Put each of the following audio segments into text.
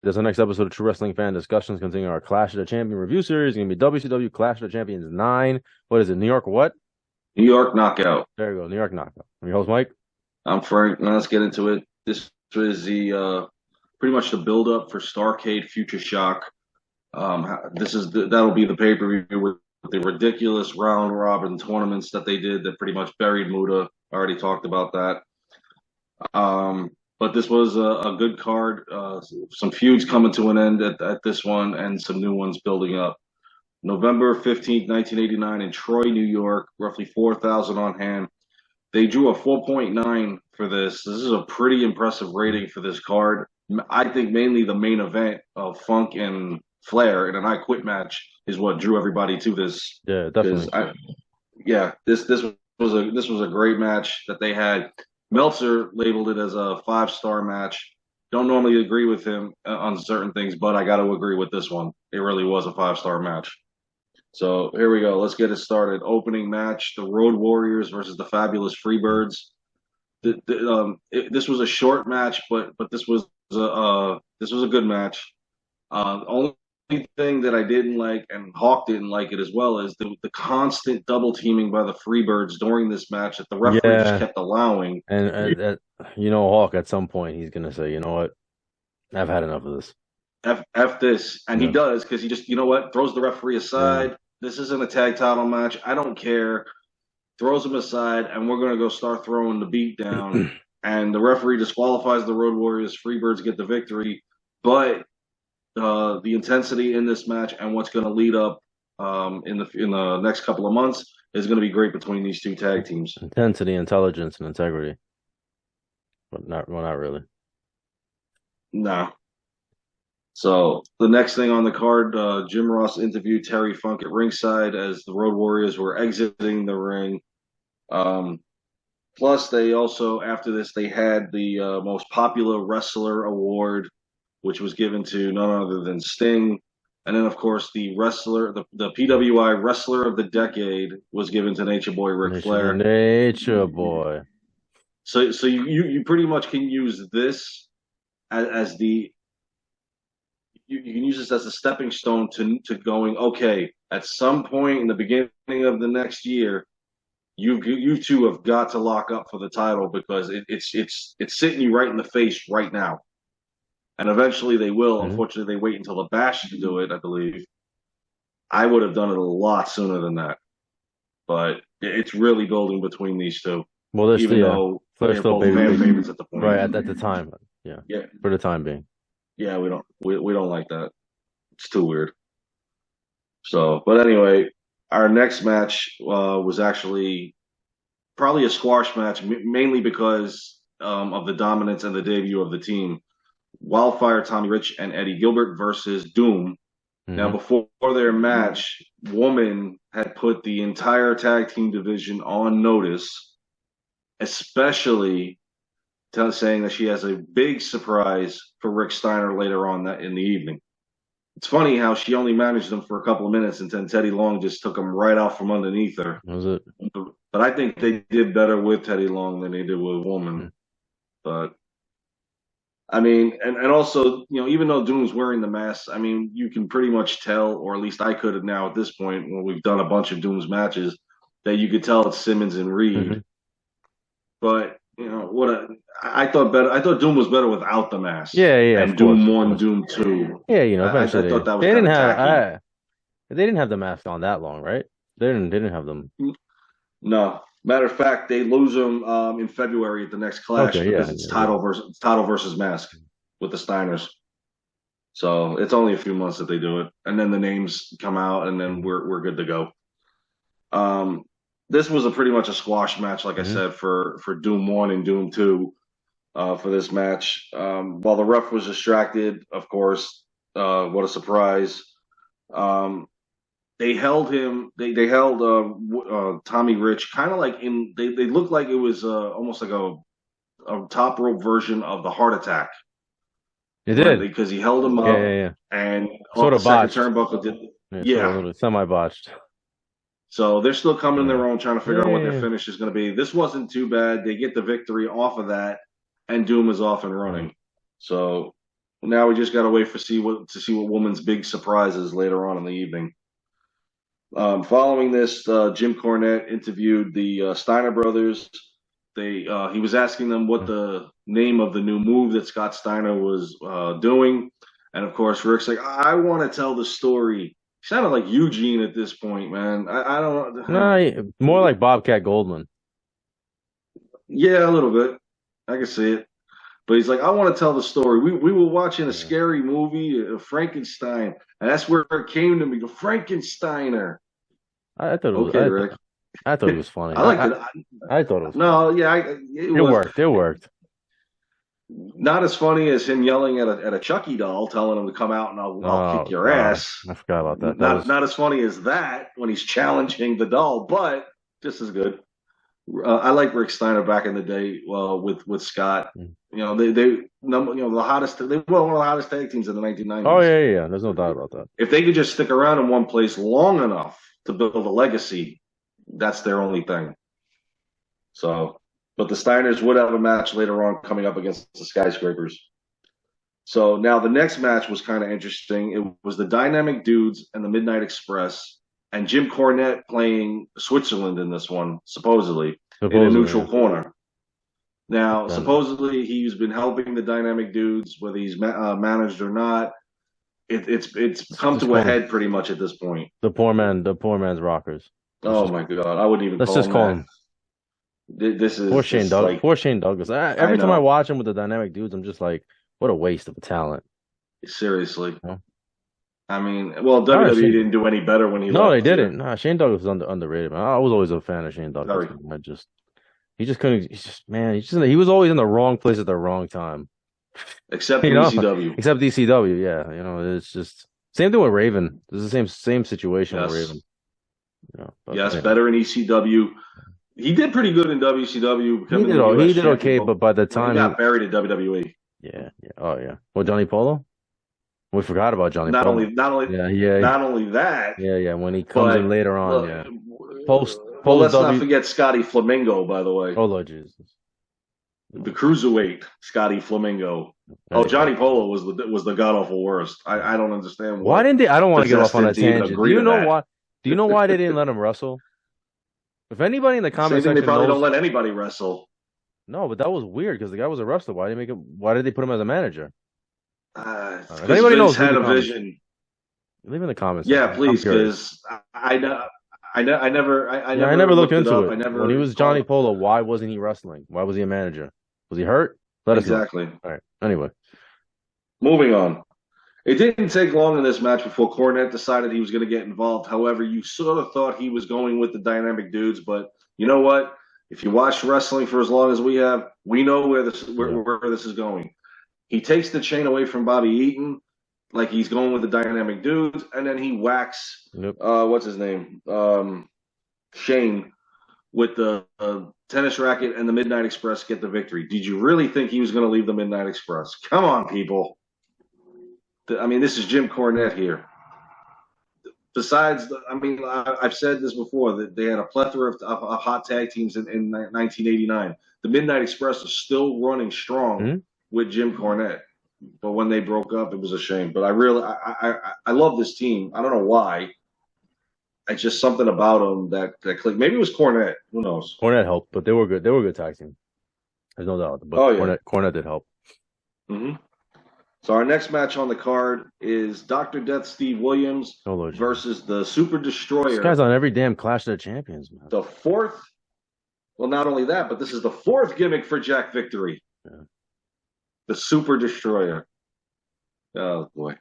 This is the next episode of True Wrestling Fan Discussions continuing our Clash of the Champion review series. It's going to be WCW Clash of the Champions 9. What is it? New York what? New York Knockout. There you go. New York Knockout. I'm your host, Mike. I'm Frank. Now let's get into it. This is the pretty much the build up for Starrcade Future Shock. That'll be the pay per view with the ridiculous round robin tournaments that they did that pretty much buried Muda. I already talked about that. But this was a good card. Some feuds coming to an end at this one, and some new ones building up. November 15th, 1989, in Troy, New York, roughly 4,000 on hand. They drew a 4.9 for this. This is a pretty impressive rating for this card. I think mainly the main event of Funk and Flair in an I Quit match is what drew everybody to this. Yeah, definitely. This was a great match that they had. Meltzer labeled it as a 5-star match. Don't normally agree with him on certain things, but I got to agree with this one. It really was a 5-star match. So here we go. Let's get it started. Opening match: the Road Warriors versus the Fabulous Freebirds. This was a short match, but this was a good match. Only thing that I didn't like, and Hawk didn't like it as well, is the constant double teaming by the Freebirds during this match that the referee just Yeah, kept allowing. and Hawk at some point he's going to say, you know what? I've had enough of this. F this, and he Yeah, does because he just throws the referee yeah. aside. This isn't a tag title match. I don't care. Throws him aside, and we're going to go start throwing the beat down. And the referee disqualifies the Road Warriors. Freebirds get the victory. But the intensity in this match and what's going to lead up in the next couple of months is going to be great between these two tag teams. Intensity, intelligence, and integrity. But not really. Nah. So the next thing on the card, Jim Ross interviewed Terry Funk at ringside as the Road Warriors were exiting the ring. Um, Plus, they also, after this, they had the most popular wrestler award, which was given to none other than Sting. And then, of course, the PWI Wrestler of the Decade was given to Nature Boy Ric Flair. Nature boy. So you pretty much can use this as the you can use this as a stepping stone to going, okay, at some point in the beginning of the next year, you two have got to lock up for the title because it's sitting you right in the face right now, and eventually they will. Mhm. Unfortunately, they wait until the Bash to do it. I believe I would have done it a lot sooner than that, but it's really building between these two, Well, there's even yeah, though Flair's they're still both fan favorites at the right point. at the time. Yeah, Yeah, for the time being. yeah, we don't like that. It's too weird. So, but anyway, our next match was actually probably a squash match, mainly because of the dominance and the debut of the team. Wildfire, Tommy Rich, and Eddie Gilbert versus Doom. Now, Hmm. before their match, Woman had put the entire tag team division on notice, especially saying that she has a big surprise for Rick Steiner later on in the evening. It's funny how she only managed them for a couple of minutes, and then Teddy Long just took them right out from underneath her. Was it? But I think they did better with Teddy Long than they did with Woman. Mhm. But I mean, and also, even though Doom's wearing the mask, I mean, you can pretty much tell, or at least I could have now at this point, when we've done a bunch of Doom's matches, that you could tell it's Simmons and Reed. Mhm. But I thought better. I thought Doom was better without the mask, Yeah, yeah, of and course, Doom of One, course. Doom Two. Yeah, I eventually thought that was they kind didn't of have tacky. they didn't have the mask on that long, right? They didn't have them. No, matter of fact, they lose them in February at the next Clash Okay, because yeah, it's yeah, yeah. title versus mask with the Steiners. So it's only a few months that they do it, and then the names come out, and then Mhm. we're good to go. Um, this was a pretty much a squash match, like I Mhm. said, for Doom One and Doom Two for this match. While the ref was distracted, of course, what a surprise! Um, they held him. They held Tommy Rich kind of like in. They looked like it was almost like a top rope version of the Heart Attack It when did. because he held him Yeah, up yeah, yeah. and off Sort the of second botched. turnbuckle did. Yeah, sort of a Yeah, little semi botched. so they're still coming Yeah. their own, trying to Yeah, figure out what their yeah, finish is going to be. This wasn't too bad. They get the victory off of that, and Doom is off and yeah. running. So Now we just got to wait to see what woman's big surprise is later on in the evening. Following this, Jim Cornette interviewed the Steiner brothers. He was asking them what the name of the new move that Scott Steiner was doing, and of course Rick's like, "I want to tell the story." He sounded like Eugene at this point, man. I don't. No, more like Bobcat Goldman. Yeah, a little bit. I can see it. But he's like, I want to tell the story. We were watching a scary movie, Frankenstein, and that's where it came to me. The Frankensteiner. I thought it was. Okay, Rick. I thought it was funny. I liked it. I thought it was. No, funny. yeah, it worked. It worked. Not as funny as him yelling at a Chucky doll, telling him to come out and I'll kick your ass. I forgot about that. Not as funny as that when he's challenging the doll, but just as good. I like Rick Steiner back in the day. With Scott, you know the hottest. They were one of the hottest tag teams in the 1990s. Oh yeah. There's no doubt about that. If they could just stick around in one place long enough to build a legacy, that's their only thing. So, but the Steiners would have a match later on coming up against the Skyscrapers. So now the next match was kind of interesting. It was the Dynamic Dudes and the Midnight Express, and Jim Cornette playing Switzerland in this one, supposedly in a neutral corner. Now, supposedly he's been helping the Dynamic Dudes, whether he's managed or not. It's come to a head pretty much at this point. The poor man's Rockers. Oh my God, I wouldn't even. Let's just call him. This is poor Shane Douglas. Poor Shane Douglas. Every time I watch him with the Dynamic Dudes, I'm just like, what a waste of talent. Seriously. Huh? I mean, well, WWE didn't do any better when he. No, they didn't. Nah, Shane Douglas was underrated, man. I was always a fan of Shane Douglas. He just couldn't. He was always in the wrong place at the wrong time. Except WCW. Except DCW, yeah. It's just same thing with Raven. This is the same situation with Raven. Better in ECW. He did pretty good in WCW. He did okay, but by the time he got buried in WWE. Yeah. Oh yeah. Well, Johnny Polo. We forgot about Johnny Polo. Not only that. Yeah. When he comes in later on, let's not forget Scotty Flamingo, by the way. Oh Lord Jesus. The cruiserweight Scotty Flamingo. Johnny Polo was the god awful worst. I don't understand why didn't they. I don't want to get off on a tangent. Do you know why? Do you know why they didn't let him wrestle? If anybody in the comment section, they probably don't let anybody wrestle. No, but that was weird because the guy was a wrestler. Why did they put him as a manager? If anybody knows had a vision. Leave in the comments. Yeah, please, because I never looked into it. When he was Johnny Polo, why wasn't he wrestling? Why was he a manager? Was he hurt? Let us know. Exactly. All right. Anyway, moving on. It didn't take long in this match before Cornette decided he was going to get involved. However, you sort of thought he was going with the Dynamic Dudes, but you know what? If you watch wrestling for as long as we have, we know where this is going. He takes the chain away from Bobby Eaton, like he's going with the Dynamic Dudes, and then he whacks what's his name, Shane, with the tennis racket, and the Midnight Express get the victory. Did you really think he was going to leave the Midnight Express? Come on, people. I mean, this is Jim Cornette here. Besides, I've said this before, that they had a plethora of hot tag teams in 1989. The Midnight Express is still running strong with Jim Cornette. But when they broke up, it was a shame. But I love this team. I don't know why. It's just something about them that clicked. Maybe it was Cornette. Who knows? Cornette helped, but they were good. They were a good tag team. There's no doubt. But Cornette did help. Mm-hmm. So our next match on the card is Dr. Death Steve Williams versus the Super Destroyer. This guy's on every damn Clash of the Champions, man. The fourth. Well, not only that, but this is the fourth gimmick for Jack Victory. Yeah. The Super Destroyer. Oh boy!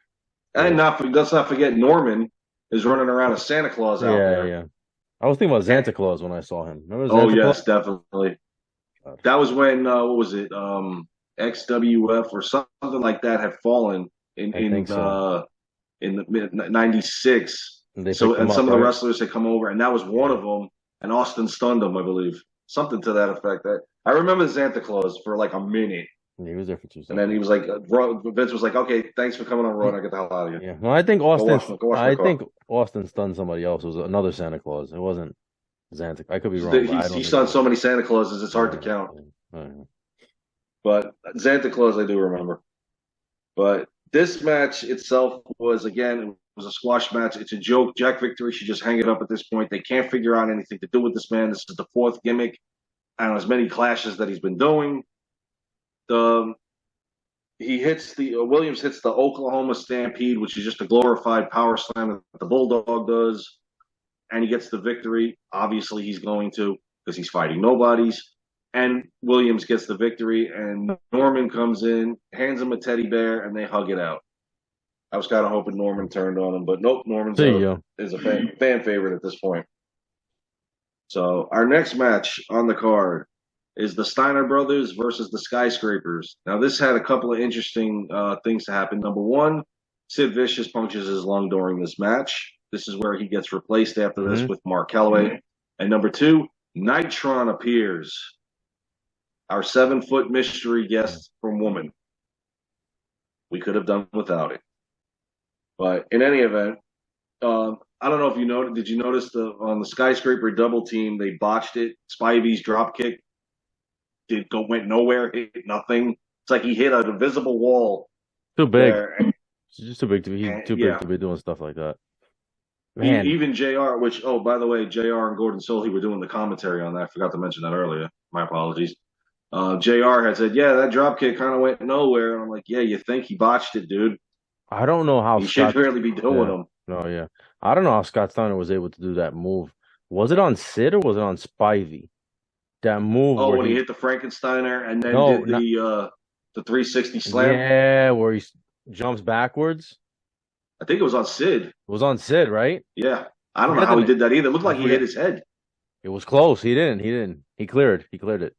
And let's not forget Norman is running around as Santa Claus out there. Yeah. I was thinking about Santa Claus when I saw him. Remember Santa Claus? Yes, definitely. That was when what was it? XWF or something like that had fallen in the mid '96. And some of the wrestlers had come over, and that was one of them. And Austin stunned him, I believe, something to that effect. I remember Santa Claus for like a minute. Yeah, he was there for 2 seconds. And then he was like, Vince was like, "Okay, thanks for coming on Raw. Now get the hell out of here." Yeah, no, I think Austin stunned somebody else. It was another Santa Claus. It wasn't Santa. I could be wrong. He stunned so many Santa Clauses, it's hard to count. But Santa Claus, I do remember. But this match itself was, again, it was a squash match. It's a joke. Jack Victory should just hang it up at this point. They can't figure out anything to do with this man. This is the fourth gimmick and as many clashes that he's been doing. The he hits the Williams hits the Oklahoma Stampede, which is just a glorified power slam that the Bulldog does, and he gets the victory. Obviously, he's going to because he's fighting nobodies. And Williams gets the victory, and Norman comes in, hands him a teddy bear, and they hug it out. I was kind of hoping Norman turned on him, but nope, Norman's There you go. is a fan favorite at this point. So our next match on the card is the Steiner brothers versus the Skyscrapers. Now, this had a couple of interesting things to happen. Number one, Sid Vicious punctures his lung during this match. This is where he gets replaced after this with Mark Calloway. And number two, Nitron appears, our 7-foot mystery guest from Woman. We could have done without it. But in any event, I don't know if you noticed. Did you notice on the Skyscraper double team, they botched it? Spivey's drop kick went nowhere, hit nothing. It's like he hit an invisible wall. Too big. It's just too big to be. He's too big to be doing stuff like that. Man. Even JR, which, oh, by the way, JR and Gordon Soley were doing the commentary on that. I forgot to mention that earlier. My apologies. JR had said, yeah, that drop kick kind of went nowhere. And I'm like, yeah, you think he botched it, dude. I don't know how he should really be doing them. No, yeah. I don't know how Scott Steiner was able to do that move. Was it on Sid or was it on Spivey? That move. Oh, when he hit the Frankensteiner and then did the 360 slam? Yeah, where he jumps backwards. I think it was on Sid. It was on Sid, right? Yeah. I don't know how he did that either. It looked like he hit his head. It was close. He didn't. He cleared it.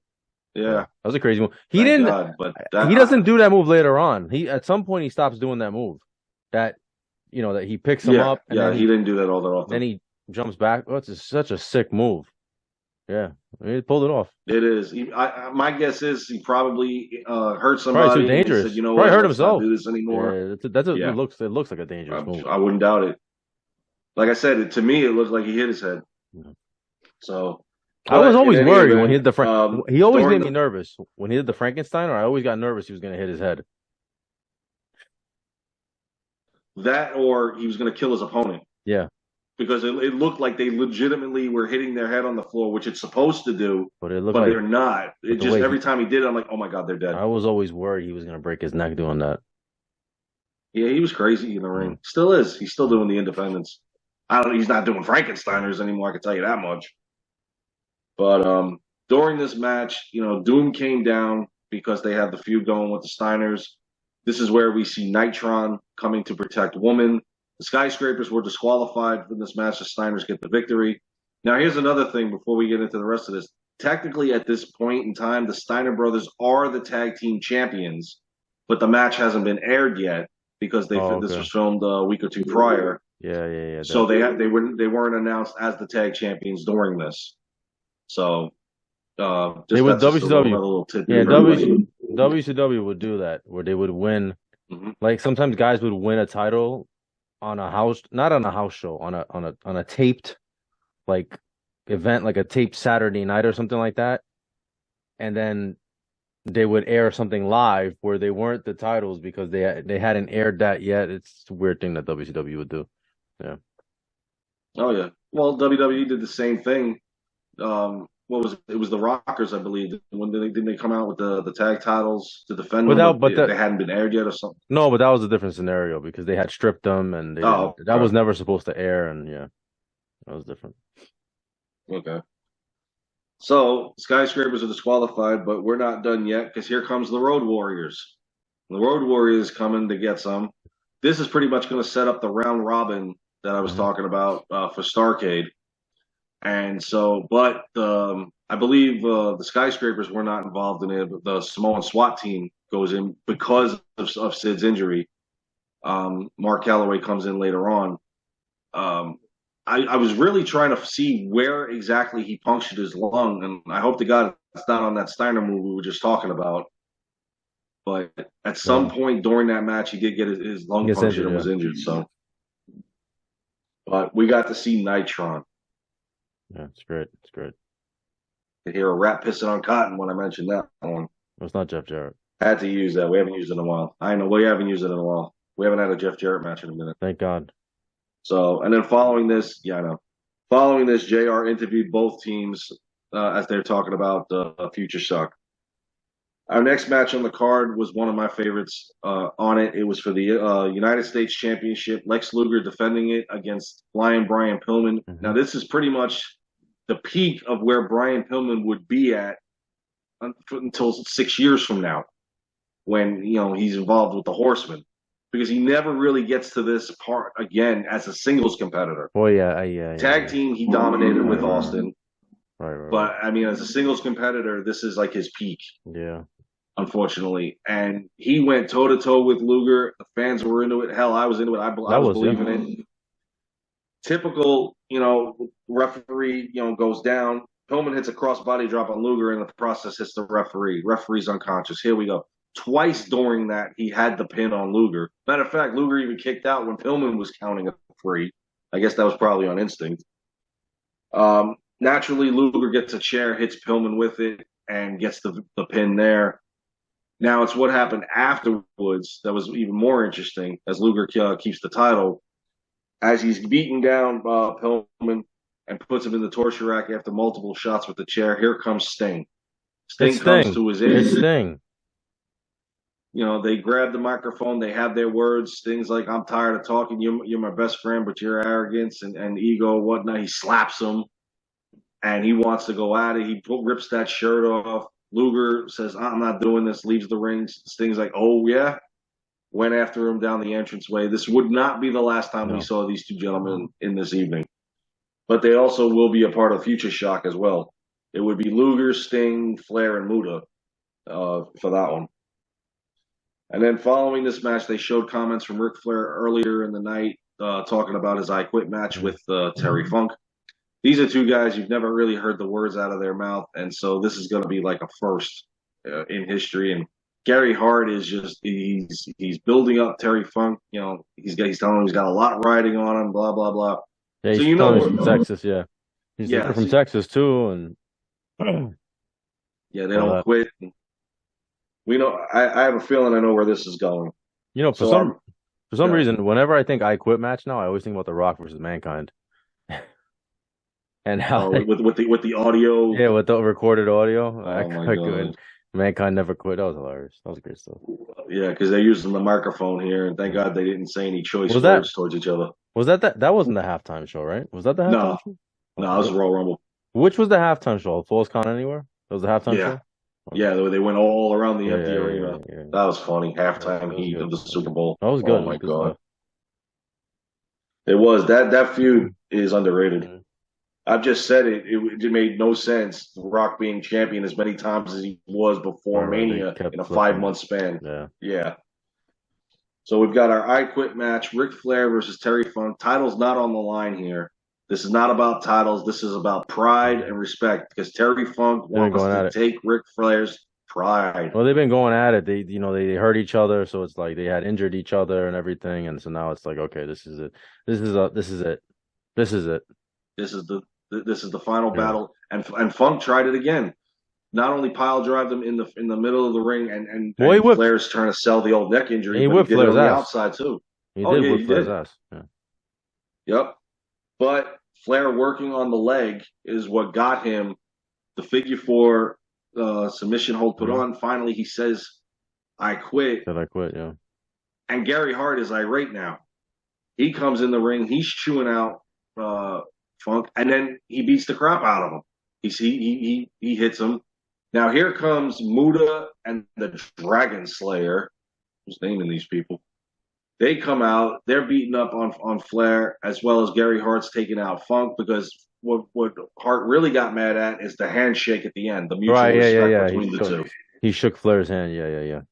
Yeah. That was a crazy move. He doesn't do that move later on. At some point he stops doing that move. That he picks him up. And then he didn't do that all that often. Then he jumps back. Oh, it's such a sick move. Yeah, he pulled it off. It is. My guess is he probably hurt somebody. Probably too dangerous. Said, probably hurt himself. Not do this anymore. It looks like a dangerous move. I wouldn't doubt it. Like I said, to me, it looked like he hit his head. Yeah. So I was always worried when he hit the he always made me nervous when he did the Frankensteiner. I always got nervous he was going to hit his head. That or he was going to kill his opponent. Yeah. Because it looked like they legitimately were hitting their head on the floor, which it's supposed to do, but they're not. It just every time he did it, I'm like, oh my God, they're dead. I was always worried he was going to break his neck doing that. Yeah, he was crazy in the ring. Still is. He's still doing the independents. He's not doing Frankensteiners anymore, I can tell you that much. But during this match, Doom came down because they had the feud going with the Steiners. This is where we see Nitron coming to protect Woman. The Skyscrapers were disqualified from this match. The Steiners get the victory. Now, here's another thing before we get into the rest of this. Technically, at this point in time, the Steiner brothers are the tag team champions, but the match hasn't been aired yet because this was filmed a week or two prior. Yeah. So they weren't announced as the tag champions during this. So they would WCW. WCW would do that where they would win. Mm-hmm. Like sometimes guys would win a title on a house, not on a house show, on a taped like event, like a taped Saturday night or something like that, and then they would air something live where they weren't the titles because they hadn't aired that yet. It's a weird thing that WCW would do. Yeah. Oh yeah. Well, WWE did the same thing. What was it? It was the Rockers, I believe. When didn't they come out with the tag titles to defend them? But they hadn't been aired yet or something. No, but that was a different scenario because they had stripped them and that was never supposed to air, and yeah, that was different. Okay. So Skyscrapers are disqualified, but we're not done yet because here comes the Road Warriors. The Road Warriors coming to get some. This is pretty much going to set up the round robin that I was talking about for Starrcade. And so, but I believe the Skyscrapers were not involved in it. But the Samoan SWAT team goes in because of Sid's injury. Mark Calloway comes in later on. I was really trying to see where exactly he punctured his lung, and I hope to God it's not on that Steiner move we were just talking about. But at some point during that match, he did get his lung punctured and was injured. So, but we got to see Nitron. Yeah, it's great. It's great. I hear a rat pissing on cotton when I mentioned that one. It's not Jeff Jarrett. Had to use that. We haven't used it in a while. I know we haven't used it in a while. We haven't had a Jeff Jarrett match in a minute. Thank God. So, and then following this, yeah, I know. Following this, JR interviewed both teams as they're talking about Future Shock. Our next match on the card was one of my favorites on it. It was for the United States Championship. Lex Luger defending it against Brian Pillman. Mm-hmm. Now, this is pretty much the peak of where Brian Pillman would be at until 6 years from now, when he's involved with the Horsemen, because he never really gets to this part again as a singles competitor. Well, yeah. Tag team, he dominated with Austin. Right. But I mean, as a singles competitor, this is like his peak. Yeah. Unfortunately, and he went toe to toe with Luger. The fans were into it. Hell, I was into it. I was believing it. Typical, referee, goes down. Pillman hits a crossbody drop on Luger, and the process hits the referee. Referee's unconscious. Here we go. Twice during that, he had the pin on Luger. Matter of fact, Luger even kicked out when Pillman was counting a free. I guess that was probably on instinct. Naturally, Luger gets a chair, hits Pillman with it, and gets the pin there. Now, it's what happened afterwards that was even more interesting, as Luger keeps the title. As he's beating down Pillman and puts him in the torture rack after multiple shots with the chair, here comes Sting. Sting comes to his aid. It's Sting. They grab the microphone. They have their words. Things like, I'm tired of talking. You're my best friend, but your arrogance and ego and whatnot. He slaps him, and he wants to go at it. He rips that shirt off. Luger says, I'm not doing this, leaves the ring. Sting's like, oh, yeah? Went after him down the entranceway. This would not be the last time we saw these two gentlemen in this evening. But they also will be a part of Future Shock as well. It would be Luger, Sting, Flair, and Muta for that one. And then following this match, they showed comments from Ric Flair earlier in the night talking about his I Quit match with Terry Funk. These are two guys you've never really heard the words out of their mouth, and so this is going to be like a first in history. And Gary Hart is just—he's building up Terry Funk. He's telling him he's got a lot riding on him. Blah blah blah. Yeah, he's from Texas. Yeah, he's from Texas too, and yeah, they don't quit. We know. I have a feeling I know where this is going. For some reason, whenever I think I Quit match now, I always think about The Rock versus Mankind. And how with the audio, yeah, with the recorded audio. Oh my God. Mankind never quit. That was hilarious. That was great stuff. Yeah, because they're using the microphone here, and thank God they didn't say any choice words towards each other. Was that wasn't the halftime show, right? Was that the halftime show? No, it was Royal Rumble. Which was the halftime show? Falls Count Anywhere? That was the halftime show? Yeah, they went all around the empty arena. Yeah. That was funny. Halftime heat of the Super Bowl. That was good. Oh my God. It was. That feud is underrated. Mm-hmm. I've just said it. It made no sense. The Rock being champion as many times as he was before Mania in a 5-month span. Yeah. So we've got our I Quit match, Ric Flair versus Terry Funk. Title's not on the line here. This is not about titles. This is about pride and respect, because Terry Funk wants to take Ric Flair's pride. Well, they've been going at it. They hurt each other, so it's like they had injured each other and everything, and so now it's like, okay, this is it. This is it. This is the final battle, and Funk tried it again. Not only pile drived him in the middle of the ring, and Flair's trying to sell the old neck injury. He whipped Flair's ass. Outside too. He did whip Flair's ass. Yeah. Yep. But Flair working on the leg is what got him the figure 4 submission hold put on. Finally, he says, "I quit." Said I quit. Yeah. And Gary Hart is irate now. He comes in the ring. He's chewing out Funk, and then he beats the crap out of him. He hits him. Now here comes Muta and the Dragon Slayer. Who's naming these people? They come out. They're beating up on Flair, as well as Gary Hart's taking out Funk, because what Hart really got mad at is the handshake at the end, the mutual respect between the two. He shook Flair's hand. Yeah.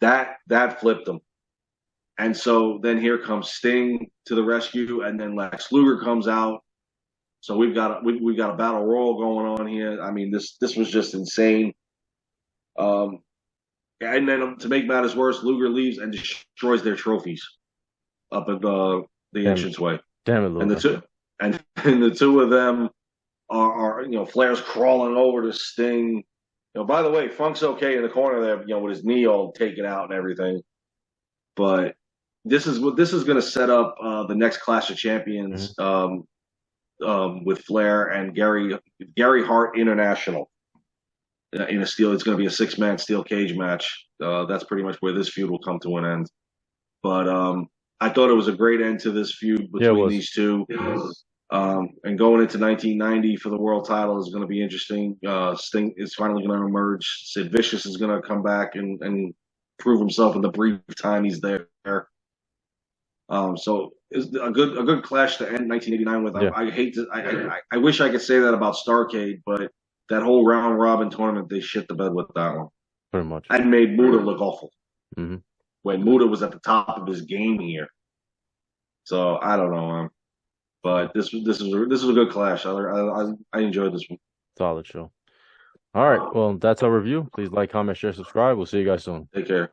That flipped him. And so then here comes Sting to the rescue, and then Lex Luger comes out. So we've got a battle royal going on here. I mean, this was just insane. And then to make matters worse, Luger leaves and destroys their trophies up at the entranceway. Damn it, Luger. And the two of them are Flair's crawling over to Sting, By the way, Funk's okay in the corner there, with his knee all taken out and everything. But this is going to set up the next Clash of Champions with Flair and Gary Hart International in a steel. It's going to be a 6-man steel cage match. That's pretty much where this feud will come to an end. But I thought it was a great end to this feud between these two. And going into 1990 for the world title is going to be interesting. Sting is finally going to emerge. Sid Vicious is going to come back and prove himself in the brief time he's there. So it's a good clash to end 1989 with. Yeah. I hate to. I wish I could say that about Starrcade, but that whole round robin tournament, they shit the bed with that one. Pretty much. And made Muta look awful. When Muta was at the top of his game here. So I don't know, man. But this is a good clash. I enjoyed this one. Solid show. All right. Well, that's our review. Please like, comment, share, subscribe. We'll see you guys soon. Take care.